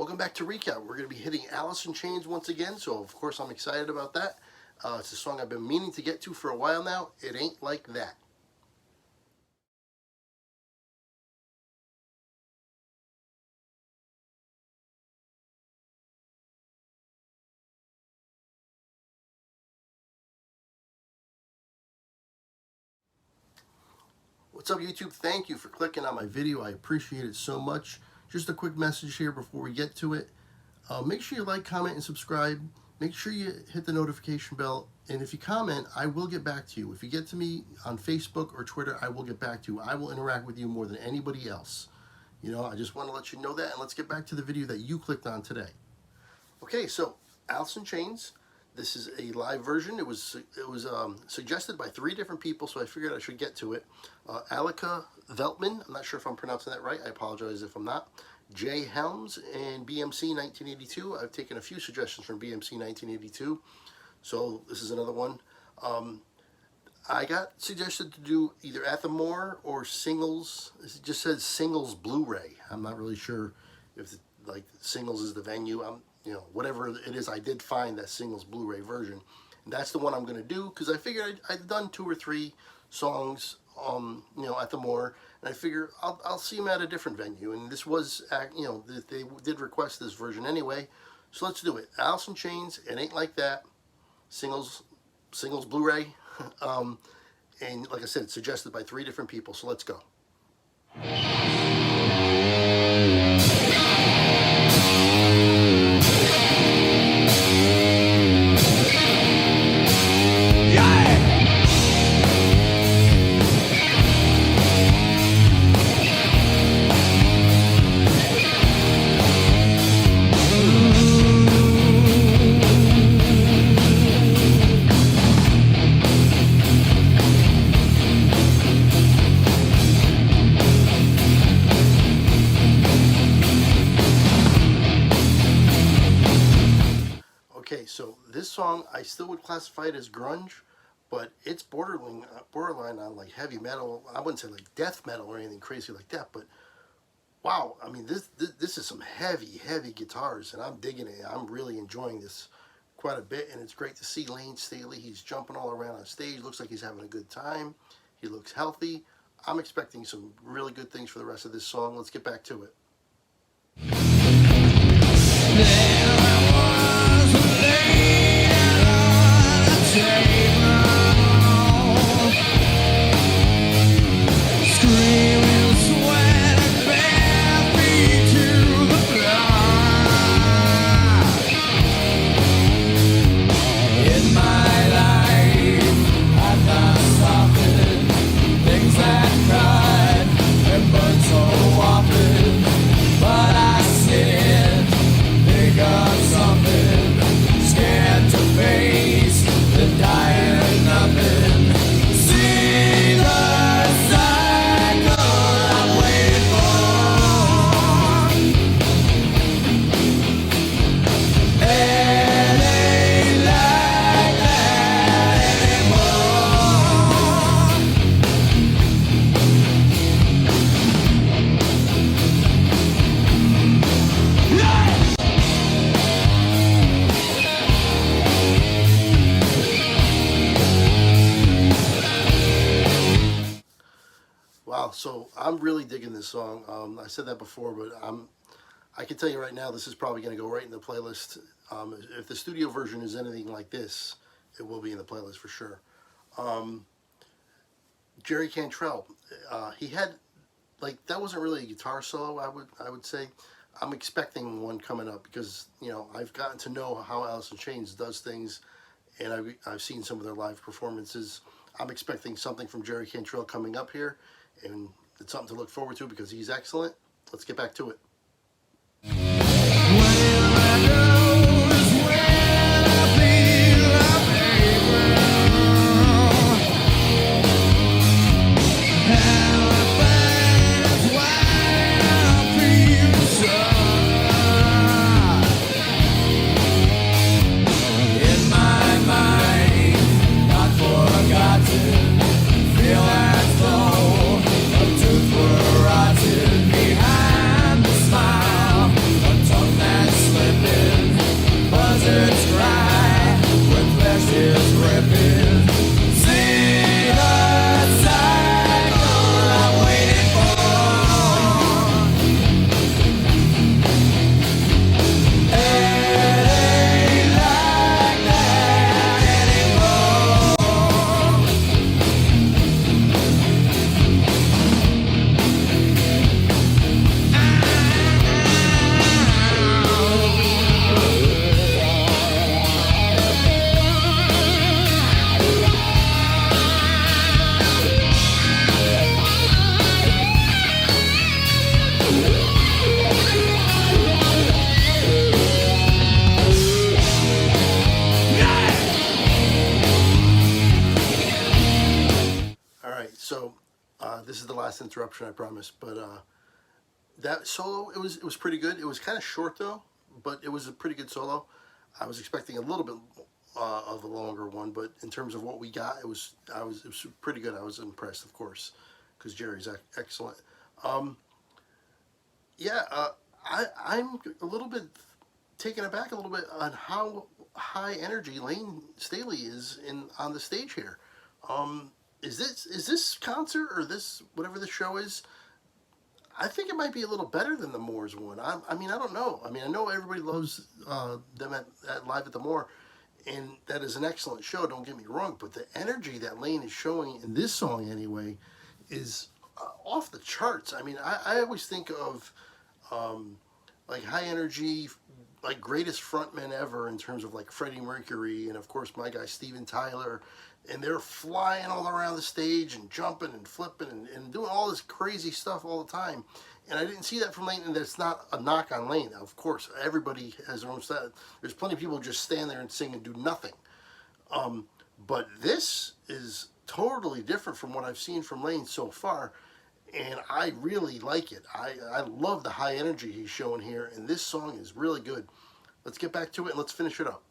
Welcome back to Recap. We're going to be hitting Alice in Chains once again, so of course I'm excited about that. It's a song I've been meaning to get to for a while now. It Ain't Like That. What's up, YouTube? Thank you for clicking on my video. I appreciate it so much. Just a quick message here before we get to it. Make sure you like, comment, and subscribe. Make sure you hit the notification bell. And if you comment, I will get back to you. If you get to me on Facebook or Twitter, I will get back to you. I will interact with you more than anybody else. You know, I just want to let you know that. And let's get back to the video that you clicked on today. Okay, so Alice in Chains. This is a live version. It was suggested by 3 different people, so I figured I should get to it. Alika Veltman, I'm not sure if I'm pronouncing that right. I apologize if I'm not. Jay Helms and BMC 1982. I've taken a few suggestions from BMC 1982, so this is another one. I got suggested to do either At the Moor or Singles. It just says Singles Blu Ray. I'm not really sure if like Singles is the venue. You know, whatever it is, I did find that Singles Blu Ray version, and that's the one I'm going to do because I figured I'd done 2 or 3 songs, you know, at the Moor, and I figure I'll see them at a different venue. And this was, you know, they did request this version anyway, so let's do it. Alice in Chains, It Ain't Like That, Singles Blu Ray, and like I said, it's suggested by 3 different people. So let's go. Okay, so this song I still would classify it as grunge, but it's borderline on like heavy metal. I wouldn't say like death metal or anything crazy like that, but wow, I mean this is some heavy guitars, and I'm digging it. I'm really enjoying this quite a bit, and it's great to see Lane Staley. He's jumping all around on stage. Looks like he's having a good time. He looks healthy. I'm expecting some really good things for the rest of this song. Let's get back to it. Wow, so I'm really digging this song. I said that before, but I can tell you right now, this is probably going to go right in the playlist. If the studio version is anything like this, it will be in the playlist for sure. Jerry Cantrell, he had, like, that wasn't really a guitar solo, I would say. I'm expecting one coming up because, you know, I've gotten to know how Alice in Chains does things, and I've seen some of their live performances. I'm expecting something from Jerry Cantrell coming up here, and it's something to look forward to because he's excellent. Let's get back to it. Feel as though a tooth were rotted behind the interruption, I promise. But that solo, it was pretty good. It was kind of short though, but it was a pretty good solo. I was expecting a little bit of a longer one, but in terms of what we got, it was pretty good. I was impressed, of course, because Jerry's excellent. Yeah, I'm a little bit taken aback a little bit on how high energy Lane Staley is on the stage here. Is this concert or this whatever the show is? I think it might be a little better than the Moors one. I mean, I don't know. I mean, I know everybody loves them at Live at the Moor, and that is an excellent show. Don't get me wrong, but the energy that Lane is showing in this song anyway is off the charts. I mean, I always think of like high energy, like greatest frontmen ever in terms of like Freddie Mercury and of course my guy Steven Tyler, and they're flying all around the stage and jumping and flipping and doing all this crazy stuff all the time. And I didn't see that from Lane, and that's not a knock on Lane. Of course, everybody has their own style. There's plenty of people who just stand there and sing and do nothing. But this is totally different from what I've seen from Lane so far, and I really like it. I love the high energy he's showing here, and this song is really good. Let's get back to it and let's finish it up.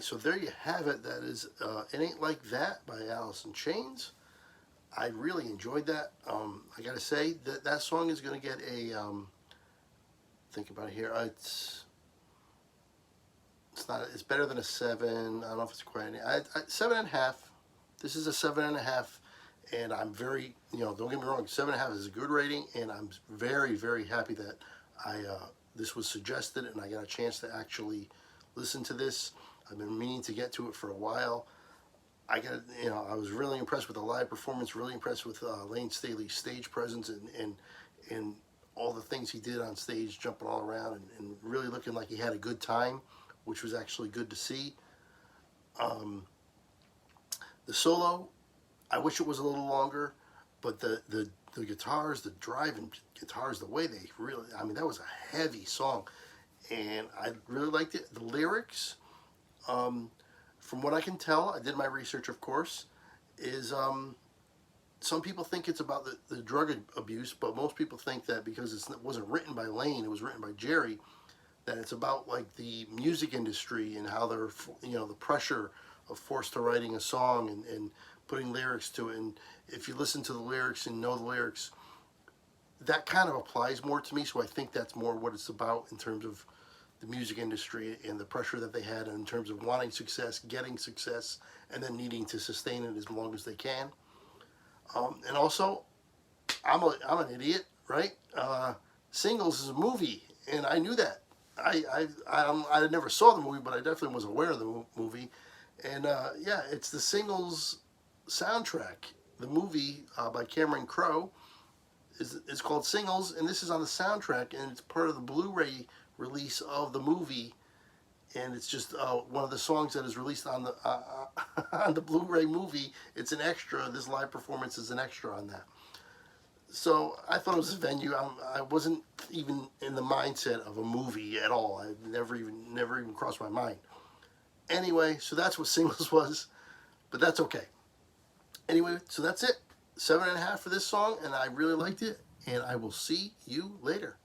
So there you have it. That is It Ain't Like That by Alice in Chains. I really enjoyed that. I gotta say that song is gonna get a think about it here. It's better than a 7. I don't know if it's quite 7.5. This is a 7.5, and I'm very, don't get me wrong, 7.5 is a good rating, and I'm very, very happy that this was suggested and I got a chance to actually listen to this. I've been meaning to get to it for a while. I was really impressed with the live performance, really impressed with Lane Staley's stage presence and all the things he did on stage, jumping all around and really looking like he had a good time, which was actually good to see. The solo, I wish it was a little longer, but the guitars, the driving guitars, the way they really, I mean, that was a heavy song, and I really liked it. The lyrics, from what I can tell, I did my research, of course, is some people think it's about the drug abuse, but most people think that because it wasn't written by Lane, it was written by Jerry, that it's about like the music industry and how they're, the pressure of forced to writing a song and putting lyrics to it. And if you listen to the lyrics and know the lyrics, that kind of applies more to me. So I think that's more what it's about in terms of the music industry and the pressure that they had in terms of wanting success, getting success, and then needing to sustain it as long as they can. And also, I'm an idiot, right? Singles is a movie, and I knew that. I never saw the movie, but I definitely was aware of the movie. And yeah, it's the Singles soundtrack. The movie by Cameron Crowe is called Singles, and this is on the soundtrack, and it's part of the Blu Ray release of the movie, and it's just one of the songs that is released on the on the Blu Ray movie. It's an extra. This live performance is an extra on that. So I thought it was a venue. I wasn't even in the mindset of a movie at all. I never even crossed my mind. Anyway, so that's what Singles was, but that's okay. Anyway, so that's it. 7.5 for this song, and I really liked it, and I will see you later.